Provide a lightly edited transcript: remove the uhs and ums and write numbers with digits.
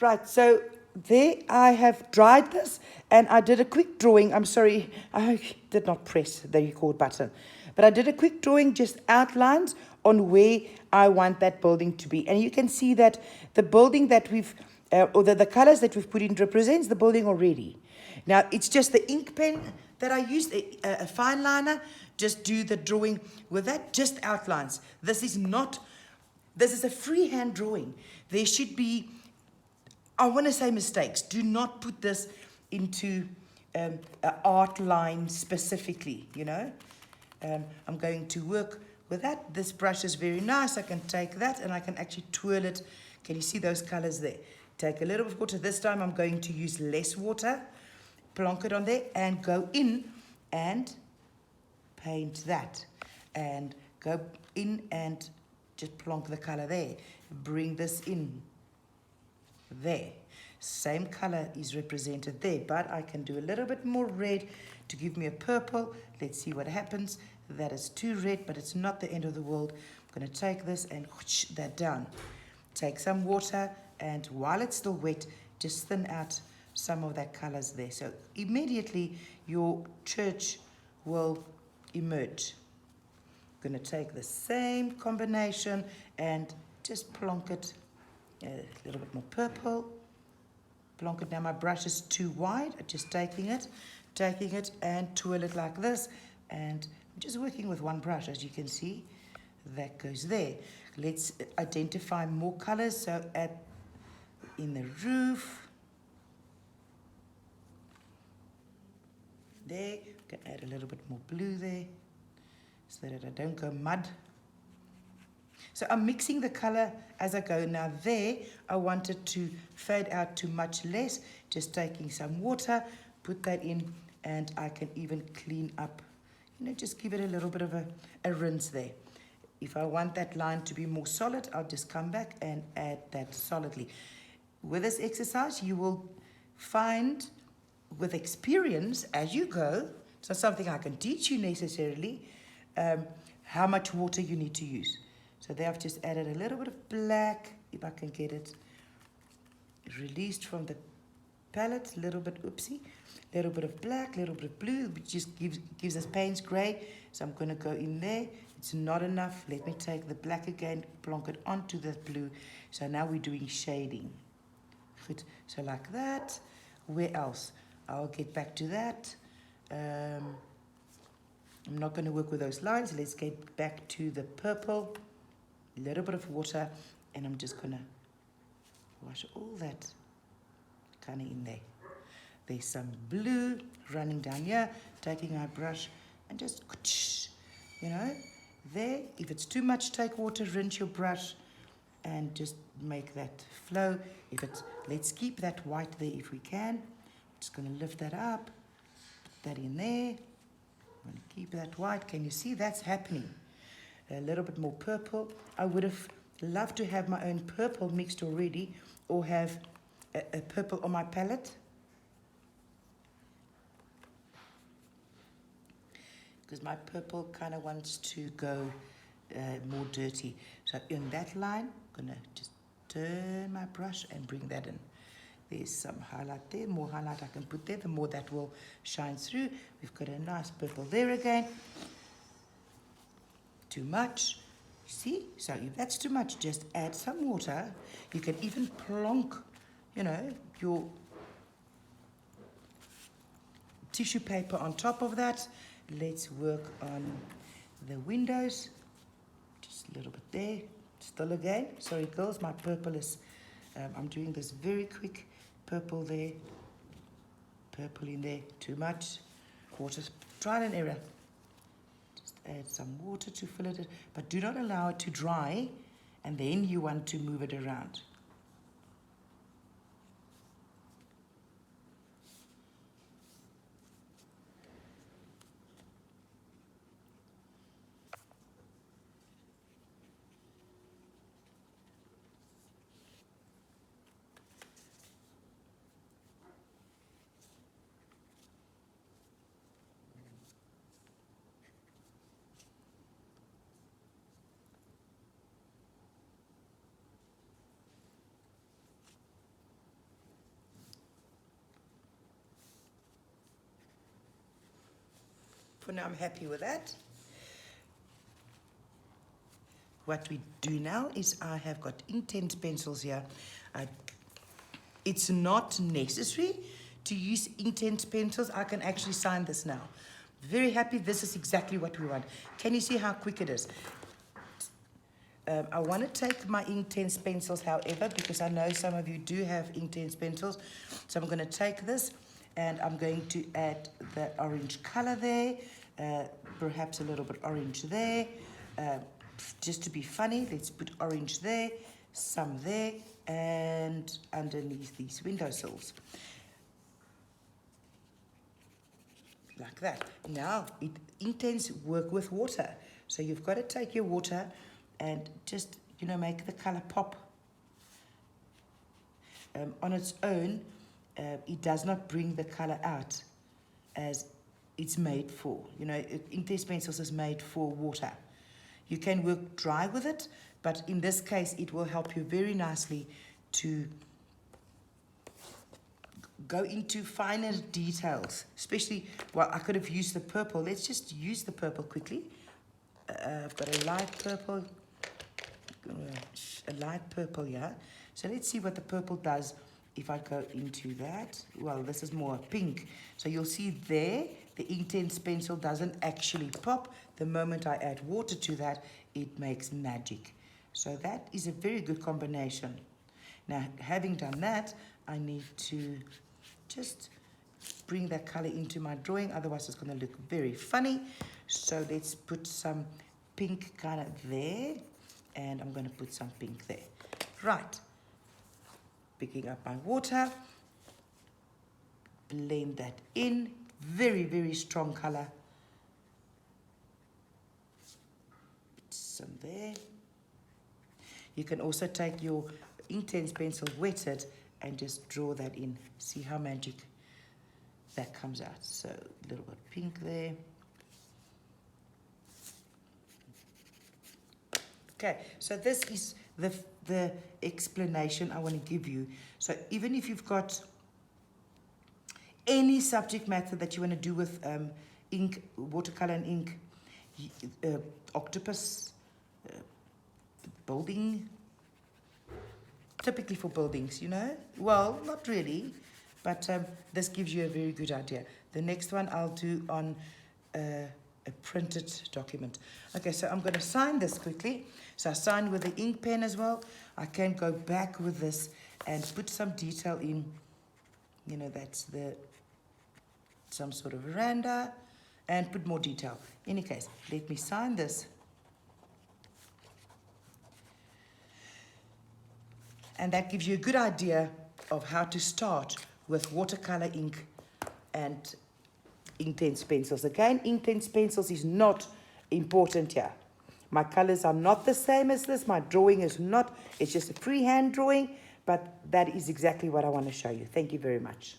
Right, so there I have dried this and I did a quick drawing. I'm sorry, I did not press the record button. But I did a quick drawing, just outlines on where I want that building to be. And you can see that the building that we've, or the colors that we've put in represents the building already. Now, it's just the ink pen that I used, a fine liner, just do the drawing with that, just outlines. This is a freehand drawing. There should be, I want to say mistakes. Do not put this into an art line specifically, you know. I'm going to work with that. This brush is very nice. I can take that and I can actually twirl it. Can you see those colors there? Take a little bit of water. This time I'm going to use less water. Plonk it on there and go in and paint that. And go in and just plonk the color there. Bring this in there. Same color is represented there, but I can do a little bit more red to give me a purple. Let's see what happens. That is too red, but it's not the end of the world. I'm going to take this and whoosh that down. Take some water, and while it's still wet, just thin out some of that colors there. So immediately your church will emerge. I'm going to take the same combination and just plonk it a little bit more purple. Plonk it. Now my brush is too wide. I'm just taking it and twirl it like this. And I'm just working with one brush, as you can see. That goes there. Let's identify more colors. So in the roof. There. Can add a little bit more blue there so that I don't go mud. So I'm mixing the color as I go. Now there, I wanted to fade out to much less. Just taking some water, put that in, and I can even clean up. You know, just give it a little bit of a rinse there. If I want that line to be more solid, I'll just come back and add that solidly. With this exercise, you will find with experience as you go, it's not something I can teach you necessarily, how much water you need to use. So there I've just added a little bit of black, if I can get it released from the palette, a little bit, oopsie, a little bit of black, a little bit of blue, which just gives us Payne's grey. So I'm going to go in there. It's not enough. Let me take the black again, plonk it onto the blue. So now we're doing shading. Good. So like that. Where else? I'll get back to that. I'm not going to work with those lines. Let's get back to the purple. A little bit of water, and I'm just going to wash all that kind of in there. There's some blue running down here. Taking our brush and just, you know, there. If it's too much, take water, rinse your brush, and just make that flow. If it's, let's keep that white there if we can. I'm just going to lift that up, put that in there. I'm going to keep that white. Can you see that's happening? A little bit more purple. I would have loved to have my own purple mixed already, or have a purple on my palette. Because my purple kind of wants to go more dirty. So in that line, I'm going to just turn my brush and bring that in. There's some highlight there, more highlight I can put there, the more that will shine through. We've got a nice purple there again. Too much, see? So if that's too much, just add some water. You can even plonk, you know, your tissue paper on top of that. Let's work on the windows. Just a little bit there. Still again. Sorry, girls, my purple is, I'm doing this very quick. Purple there. Purple in there. Too much. Water, trial and error. Just add some water to fill it, but do not allow it to dry, and then you want to move it around. For now, I'm happy with that. What we do now is I have got Inktense pencils here. It's not necessary to use Inktense pencils. I can actually sign this now. Very happy. This is exactly what we want. Can you see how quick it is? I want to take my Inktense pencils, however, because I know some of you do have Inktense pencils. So I'm going to take this and I'm going to add the orange color there, perhaps a little bit orange there. Just to be funny, let's put orange there, some there, and underneath these windowsills. Like that. Now, Inktense work with water. So you've got to take your water and just, make the color pop. On its own, it does not bring the color out as it's made for. Inktense pencils is made for water. You can work dry with it, but in this case, it will help you very nicely to go into finer details, especially, I could have used the purple. Let's just use the purple quickly. I've got a light purple here. So let's see what the purple does if I go into that. Well, this is more pink. So you'll see there, the Inktense pencil doesn't actually pop. The moment I add water to that, it makes magic. So that is a very good combination. Now, having done that, I need to just bring that color into my drawing, otherwise it's going to look very funny. So let's put some pink color there, and I'm going to put some pink there. Right. Picking up my water, blend that in. Very, very strong color. Put some there. You can also take your Inktense pencil wetted and just draw that in. See how magic that comes out. So a little bit pink there. Okay, so this is the explanation I want to give you. So even if you've got any subject matter that you want to do with ink, watercolor and ink, octopus, building, typically for buildings, well, not really, but this gives you a very good idea. The next one I'll do on a printed document. Okay, so I'm going to sign this quickly. So I sign with the ink pen as well. I can go back with this and put some detail in. That's some sort of veranda, and put more detail. In any case, let me sign this. And that gives you a good idea of how to start with watercolor ink and Inktense pencils. Again, Inktense pencils is not important here. My colors are not the same as this. My drawing is not. It's just a freehand drawing, but that is exactly what I want to show you. Thank you very much.